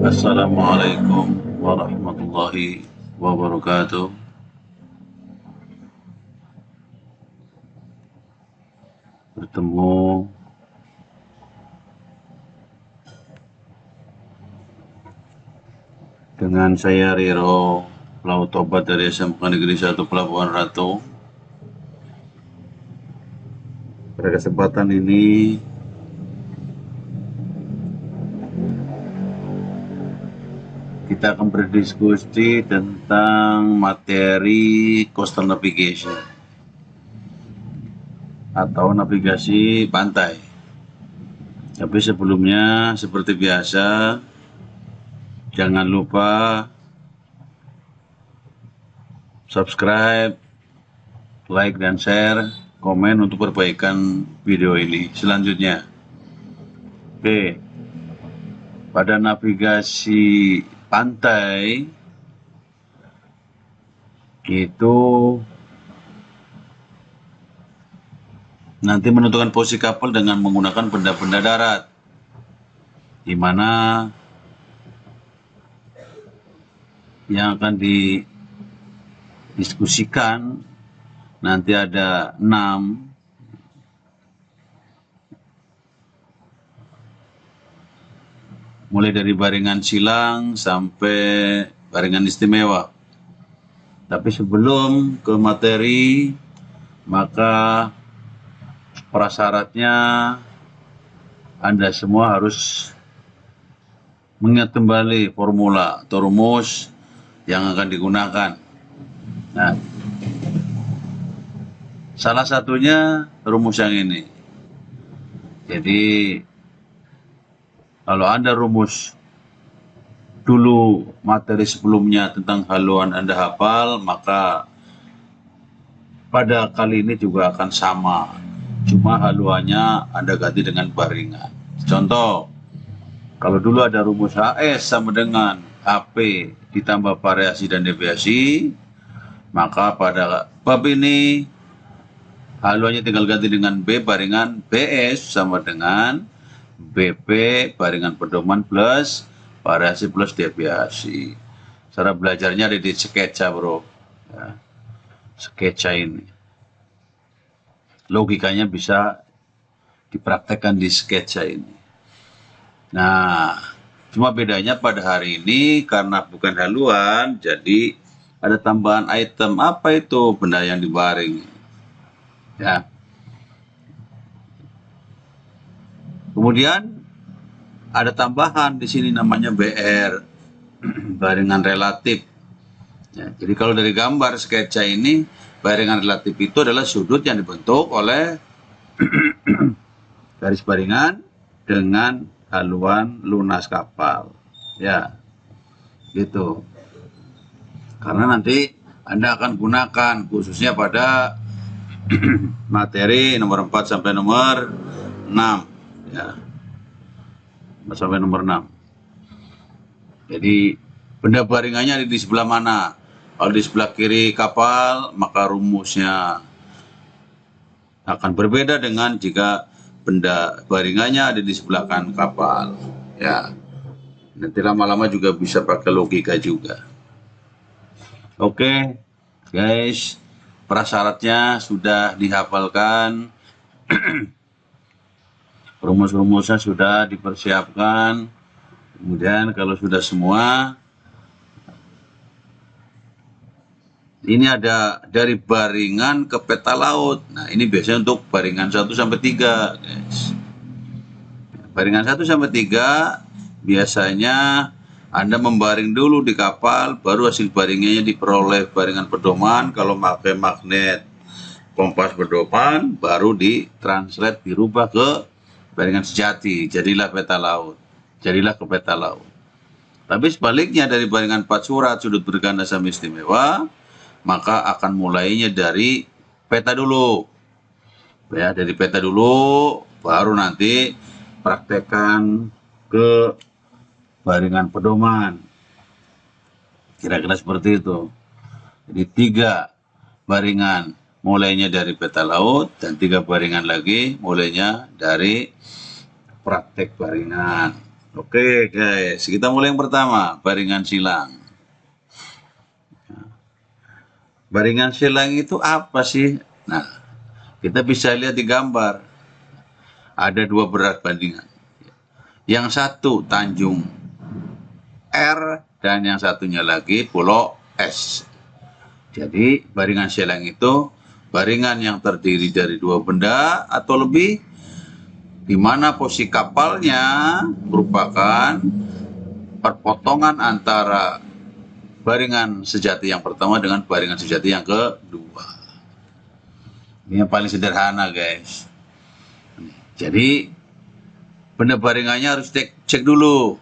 Assalamualaikum warahmatullahi wabarakatuh. Bertemu dengan saya Riro, pelaut tobat dari SMK Negeri 1 Pelabuhan Ratu. Pada kesempatan ini kita akan berdiskusi tentang materi coastal navigation atau navigasi pantai. Tapi sebelumnya, seperti biasa, jangan lupa subscribe, like, dan share, komen untuk perbaikan video ini selanjutnya. Oke, pada navigasi pantai itu nanti menentukan posisi kapal dengan menggunakan benda-benda darat, di mana yang akan didiskusikan nanti ada 6, mulai dari baringan silang sampai baringan istimewa. Tapi sebelum ke materi, maka prasyaratnya Anda semua harus mengingat kembali formula atau rumus yang akan digunakan. Nah, salah satunya rumus yang ini. Jadi, kalau Anda rumus dulu materi sebelumnya tentang haluan Anda hafal, maka pada kali ini juga akan sama. Cuma haluannya Anda ganti dengan baringan. Contoh, kalau dulu ada rumus HS sama dengan HP ditambah variasi dan deviasi, maka pada bab ini haluannya tinggal ganti dengan B baringan BS sama dengan BP baringan pedoman plus variasi plus deviasi. Cara belajarnya ada di sketsa, bro. Ya, sketsa ini. Logikanya bisa dipraktekkan di sketsa ini. Nah, cuma bedanya pada hari ini karena bukan haluan, jadi ada tambahan item. Apa itu benda yang dibaring? Ya. Kemudian ada tambahan di sini namanya BR, baringan relatif. Ya, jadi kalau dari gambar sketsa ini, baringan relatif itu adalah sudut yang dibentuk oleh garis baringan dengan haluan lunas kapal. Ya, gitu. Karena nanti Anda akan gunakan khususnya pada materi nomor 4 sampai nomor 6. Ya, sampai nomor 6. Jadi benda baringannya ada di sebelah mana? Kalau di sebelah kiri kapal, maka rumusnya akan berbeda dengan jika benda baringannya ada di sebelah kanan kapal. Ya, nanti lama-lama juga bisa pakai logika juga. Oke, guys, prasyaratnya sudah dihafalkan, rumus-rumusnya sudah dipersiapkan. Kemudian kalau sudah semua, ini ada dari baringan ke peta laut. Nah, ini biasanya untuk baringan 1 sampai 3, guys. Baringan 1 sampai 3 biasanya Anda membaring dulu di kapal, baru hasil baringannya diperoleh baringan pedoman. Kalau pakai magnet kompas pedoman, baru ditranslate, dirubah ke baringan sejati, jadilah peta laut. Jadilah ke peta laut. Tapi sebaliknya dari baringan 4 surat sudut berganda sama istimewa, maka akan mulainya dari peta dulu. Ya, dari peta dulu, baru nanti praktekkan ke baringan pedoman. Kira-kira seperti itu. Jadi 3 baringan mulainya dari peta laut, dan 3 baringan lagi mulainya dari praktek baringan. Oke guys, kita mulai yang pertama, baringan silang. Baringan silang itu apa sih? Nah, kita bisa lihat di gambar. Ada dua berat bandingan. Yang satu Tanjung R dan yang satunya lagi Pulau S. Jadi baringan silang itu baringan yang terdiri dari dua benda atau lebih, di mana posisi kapalnya merupakan perpotongan antara baringan sejati yang pertama dengan baringan sejati yang kedua. Ini yang paling sederhana guys. Jadi benda baringannya harus cek dulu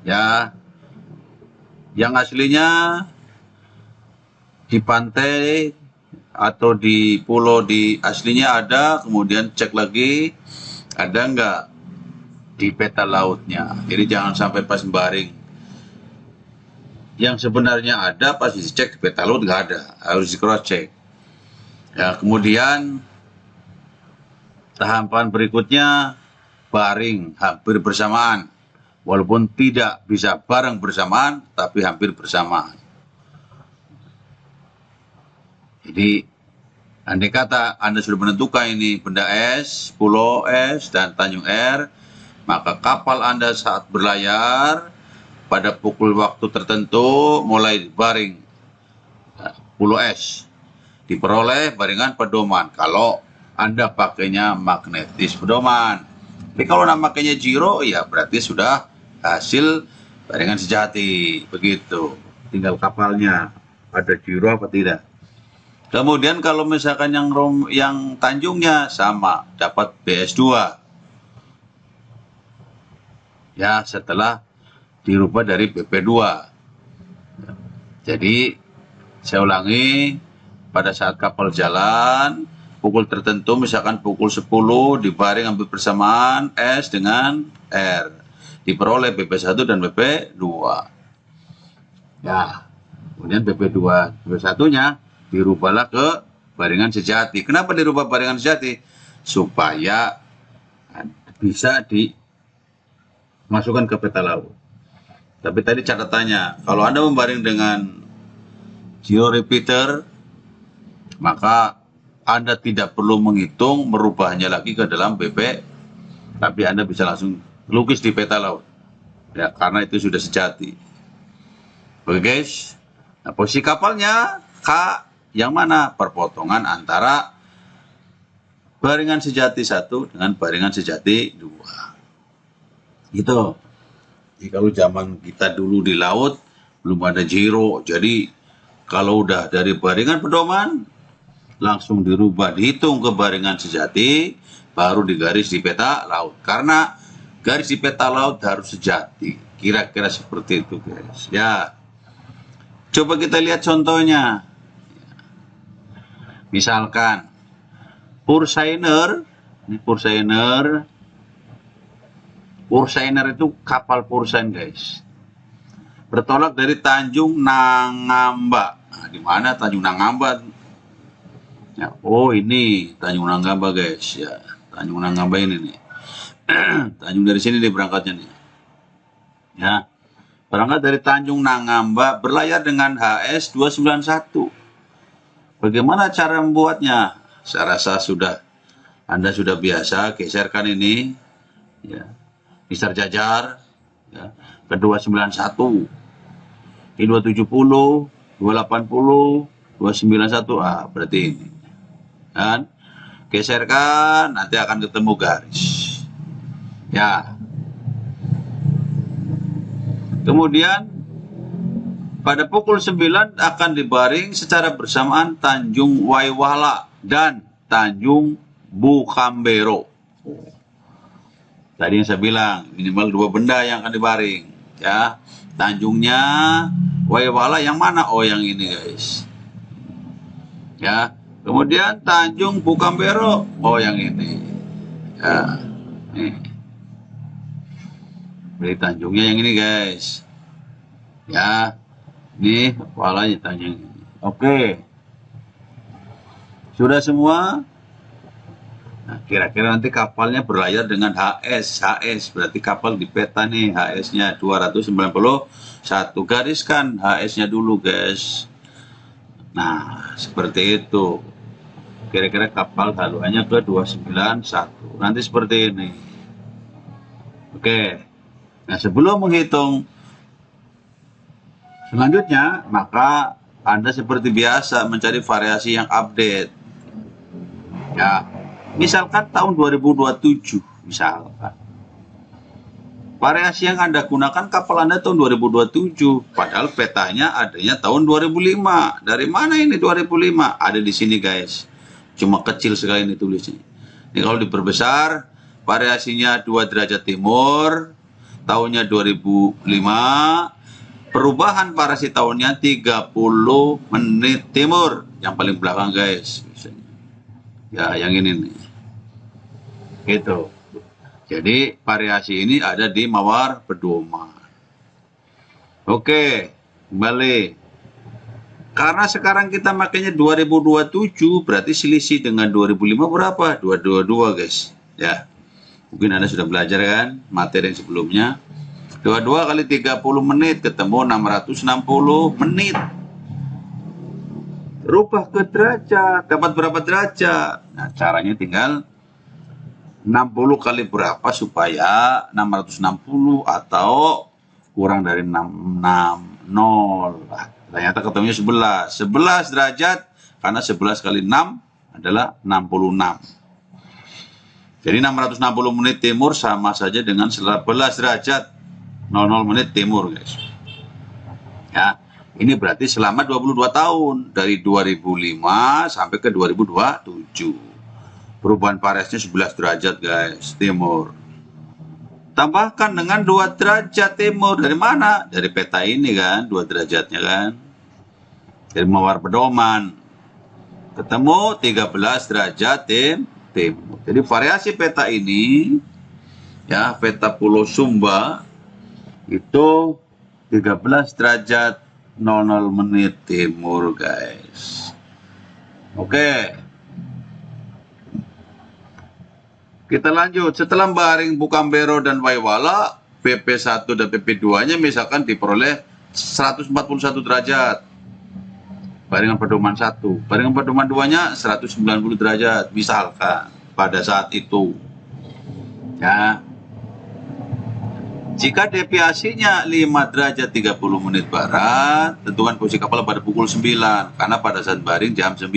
ya. Yang aslinya di pantai atau di pulau di aslinya ada, kemudian cek lagi ada nggak di peta lautnya. Jadi jangan sampai pas baring yang sebenarnya ada pas dicek di peta laut nggak ada, harus di cross check. Ya, kemudian tahapan berikutnya baring hampir bersamaan, walaupun tidak bisa bareng bersamaan tapi hampir bersamaan. Jadi andai kata Anda sudah menentukan ini benda S, Pulau S, dan Tanjung R, maka kapal Anda saat berlayar pada pukul waktu tertentu mulai baring Pulau S, diperoleh baringan pedoman kalau Anda pakainya magnetis pedoman. Tapi kalau makanya giro, ya berarti sudah hasil baringan sejati, begitu. Tinggal kapalnya ada giro apa tidak. Kemudian kalau misalkan yang Tanjungnya sama, dapat BS2. Ya, setelah dirubah dari BP2. Jadi, saya ulangi, pada saat kapal jalan, pukul tertentu, misalkan pukul 10, dibaring hampir bersamaan S dengan R. Diperoleh BP1 dan BP2. Ya, kemudian BP2, BP1-nya dirubahlah ke baringan sejati. Kenapa dirubah baringan sejati? Supaya bisa dimasukkan ke peta laut. Tapi tadi catatannya, kalau Anda membaring dengan geo repeater, maka Anda tidak perlu menghitung merubahnya lagi ke dalam BP, tapi Anda bisa langsung lukis di peta laut. Ya, karena itu sudah sejati. Oke guys, nah, posisi kapalnya K yang mana? Perpotongan antara baringan sejati 1 dengan baringan sejati 2. Gitu. Jadi kalau zaman kita dulu di laut belum ada giro, jadi kalau udah dari baringan pedoman langsung dirubah, dihitung ke baringan sejati, baru digaris di peta laut. Karena garis di peta laut harus sejati. Kira-kira seperti itu guys. Ya. Coba kita lihat contohnya. Misalkan Pursainer, ini Pursainer itu kapal Pursain guys. Bertolak dari Tanjung Nangamba. Nah, di mana Tanjung Nangamba? Ya, oh ini Tanjung Nangamba guys. Ya, Tanjung Nangamba ini nih. Tanjung dari sini nih berangkatnya nih. Ya, berangkat dari Tanjung Nangamba berlayar dengan HS 291. Bagaimana cara membuatnya? Saya rasa Anda sudah biasa geserkan ini, ya, misal jajar, ya, ke 291, ini 270, 280, 291, berarti ini, kan? Geserkan, nanti akan ketemu garis, ya. Kemudian pada pukul 9 akan dibaring secara bersamaan Tanjung Waiwala dan Tanjung Bukambero. Tadi yang saya bilang minimal dua benda yang akan dibaring. Ya, Tanjungnya Waiwala yang mana? Oh yang ini guys. Ya, kemudian Tanjung Bukambero. Oh yang ini. Ya, nih. Beli Tanjungnya yang ini guys. Ya. Ini kepalanya Tanjung ini. Oke. Sudah semua? Nah, kira-kira nanti kapalnya berlayar dengan HS berarti kapal di peta nih HS-nya 291. Gariskan HS-nya dulu, guys. Nah, seperti itu. Kira-kira kapal haluannya ke 291. Nanti seperti ini. Oke. Nah, sebelum menghitung selanjutnya, maka Anda seperti biasa mencari variasi yang update. Ya, misalkan tahun 2027, misalkan. Variasi yang Anda gunakan kapal Anda tahun 2027, padahal petanya adanya tahun 2005. Dari mana ini 2005? Ada di sini, guys. Cuma kecil sekali ini tulisnya. Ini kalau diperbesar, variasinya 2 derajat timur, tahunnya 2005, perubahan variasi tahunnya 30 menit timur. Yang paling belakang, guys. Ya, yang ini nih. Gitu. Jadi variasi ini ada di mawar pedoman. Oke, kembali. Karena sekarang kita makanya 2027, berarti selisih dengan 2005 berapa? 222, guys. Ya, mungkin Anda sudah belajar kan materi yang sebelumnya. 22 kali 30 menit ketemu 660 menit. Rubah ke derajat, dapat berapa derajat? Nah, caranya tinggal 60 kali berapa supaya 660 atau kurang dari 660. Ternyata ketemunya 11. 11 derajat karena 11 kali 6 adalah 66. Jadi 660 menit timur sama saja dengan 11 derajat 00 menit timur, guys. Ya, ini berarti selama 22 tahun dari 2005 sampai ke 2027. Perubahan variasinya 11 derajat, guys, timur. Tambahkan dengan 2 derajat timur. Dari mana? Dari peta ini kan, 2 derajatnya kan. Dari mawar pedoman. Ketemu 13 derajat timur. Jadi variasi peta ini, ya, peta Pulau Sumba, itu 13 derajat 00 menit timur, guys. Oke. Kita lanjut. Setelah Baring, Bukambero, dan Waiwala, BP1 dan BP2-nya misalkan diperoleh 141 derajat. Baringan pedoman 1. Baringan pedoman 2-nya 190 derajat. Misalkan pada saat itu. Ya. Jika deviasinya 5 derajat 30 menit barat, tentukan posisi kapal pada pukul 9. Karena pada saat baring jam 9.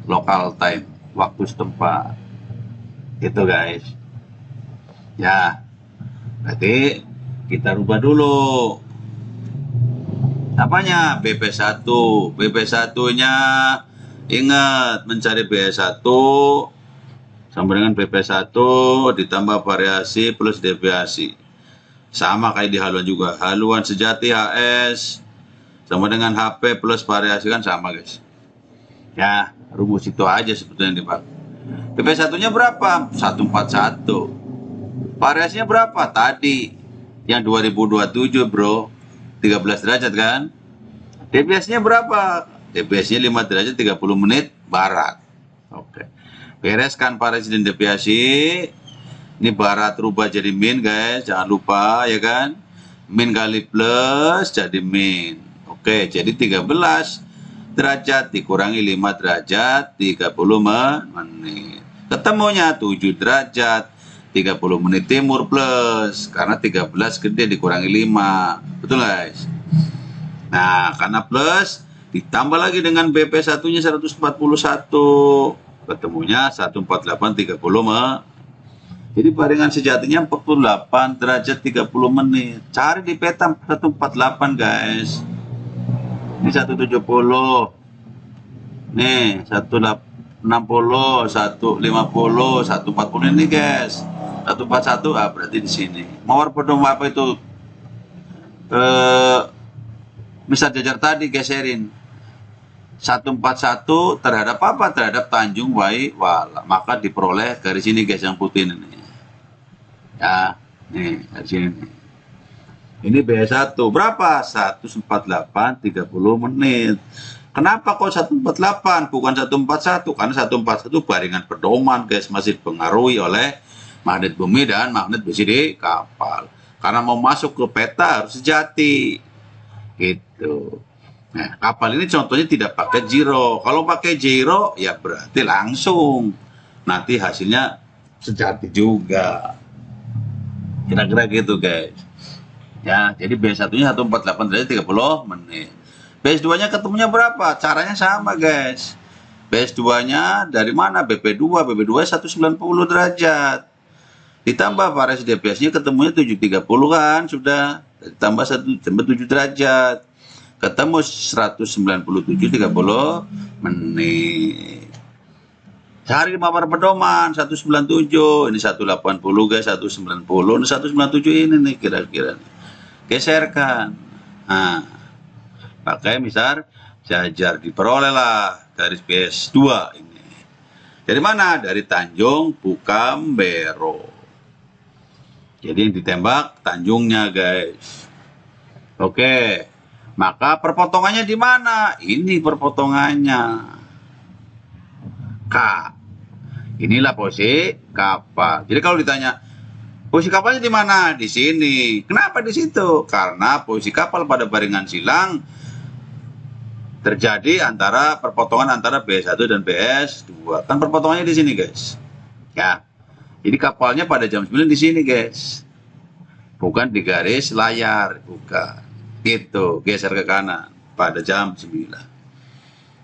Local time. Waktu setempat. Gitu, guys. Ya, berarti kita rubah dulu apanya, BP1. BP1-nya ingat mencari BP1 sama dengan BP1 ditambah variasi plus deviasi, sama kayak di haluan juga. Haluan sejati HS sama dengan HP plus variasi kan sama, guys. Ya, rumus itu aja sebetulnya dipakai. BP1-nya berapa? 141. Variasinya berapa? Tadi yang 2027, bro. 13 derajat kan? Deviasinya berapa? Deviasinya 5 derajat 30 menit barat. Oke. Bereskan variasi dan deviasi. Ini barat rubah jadi min, guys. Jangan lupa, ya kan? Min kali plus jadi min. Oke, jadi 13 derajat dikurangi 5 derajat 30 menit. Ketemunya 7 derajat 30 menit timur plus, karena 13 gede dikurangi 5. Betul, guys? Nah, karena plus ditambah lagi dengan BP1-nya 141. Ketemunya 148 30 menit. Jadi baringan sejatinya 48 derajat 30 menit. Cari di peta 148, guys. Ini 170. Nih, 160, 150, 140 ini, guys. 141, berarti di sini. Mawar pedoman apa itu? Misal jajar tadi geserin. 141 terhadap apa? Terhadap Tanjung Waiwala. Maka diperoleh garis ini, guys, yang putih ini. Ya, nih, garis ini. Ini BS1 berapa? 148 30 menit. Kenapa kok 148 bukan 141? Karena 141 baringan pedoman guys, masih dipengaruhi oleh magnet bumi dan magnet besi di kapal. Karena mau masuk ke peta harus sejati. Gitu. Nah, kapal ini contohnya tidak pakai giro. Kalau pakai giro ya berarti langsung. Nanti hasilnya sejati juga. Kira-kira gitu guys. Ya, jadi B1-nya 148 derajat 30 menit. BS2-nya ketemunya berapa? Caranya sama guys. BS2-nya dari mana? BP2. BP2 190 derajat. Ditambah varis DPS-nya ketemunya 730 kan, sudah. Ditambah 7 derajat. Ketemu 197 30 menit. Cari mapar pedoman 197, ini 180 guys, 190, ini 197 ini nih kira-kira. Geserkan. Nah, pakai misal jajar, diperolehlah dari BS2 ini. Dari mana? Dari Tanjung Bukambero. Jadi yang ditembak Tanjungnya guys. Oke. Maka perpotongannya di mana? Ini perpotongannya. K. Inilah posisi kapal. Jadi kalau ditanya posisi kapalnya di mana? Di sini. Kenapa di situ? Karena posisi kapal pada baringan silang terjadi antara perpotongan antara BS1 dan BS2. Kan perpotongannya di sini, guys. Ya. Jadi kapalnya pada jam 9 di sini, guys. Bukan di garis layar, bukan. Gitu, geser ke kanan pada jam 9.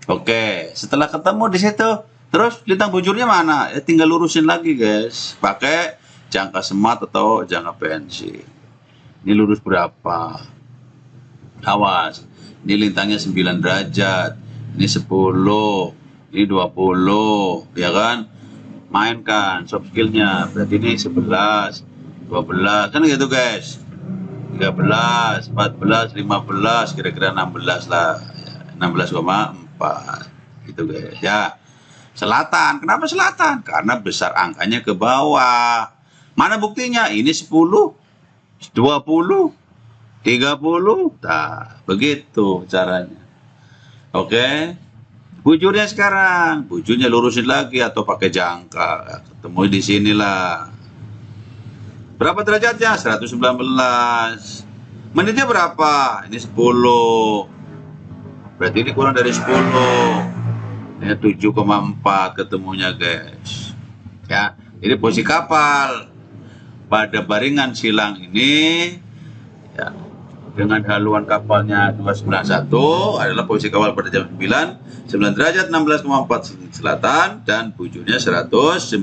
Oke, setelah ketemu di situ, terus lintang bujurnya mana? Ya tinggal lurusin lagi, guys. Pakai jangka semat atau jangka pensil. Ini lurus berapa? Awas. Ini lintangnya 9 derajat. Ini 10. Ini 20. Ya kan? Mainkan soft skillnya. Berarti ini 11. 12. Kan gitu, guys. 13, 14, 15. Kira-kira 16 lah. 16,4. Gitu, guys. Ya. Selatan. Kenapa selatan? Karena besar angkanya ke bawah. Mana buktinya? Ini 10, 20, 30. Nah, begitu caranya. Oke. Bujurnya sekarang. Bujurnya lurusin lagi atau pakai jangka. Ketemu di sinilah. Berapa derajatnya? 119. Menitnya berapa? Ini 10. Berarti ini kurang dari 10. Ini 7,4 ketemunya, guys. Ya, ini posisi kapal pada baringan silang ini ya, dengan haluan kapalnya 291 adalah posisi kapal pada jam 9 derajat 16,4 selatan dan bujurnya 119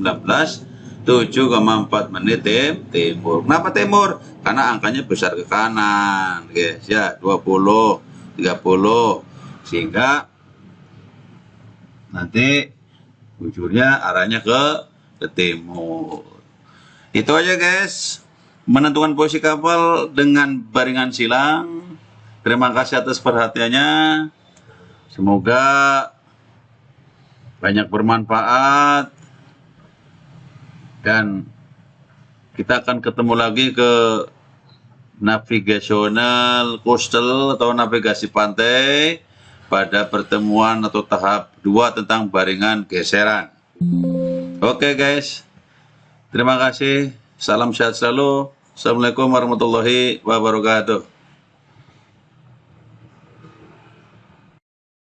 7,4 menit timur. Kenapa timur? Karena angkanya besar ke kanan, guys. Ya, 20, 30 sehingga nanti bujurnya arahnya ke timur. Itu aja, guys. Menentukan posisi kapal dengan baringan silang. Terima kasih atas perhatiannya. Semoga banyak bermanfaat. Dan kita akan ketemu lagi ke navigational coastal atau navigasi pantai pada pertemuan atau tahap 2 tentang baringan geseran. Oke, guys. Terima kasih. Salam sehat selalu. Assalamualaikum warahmatullahi wabarakatuh.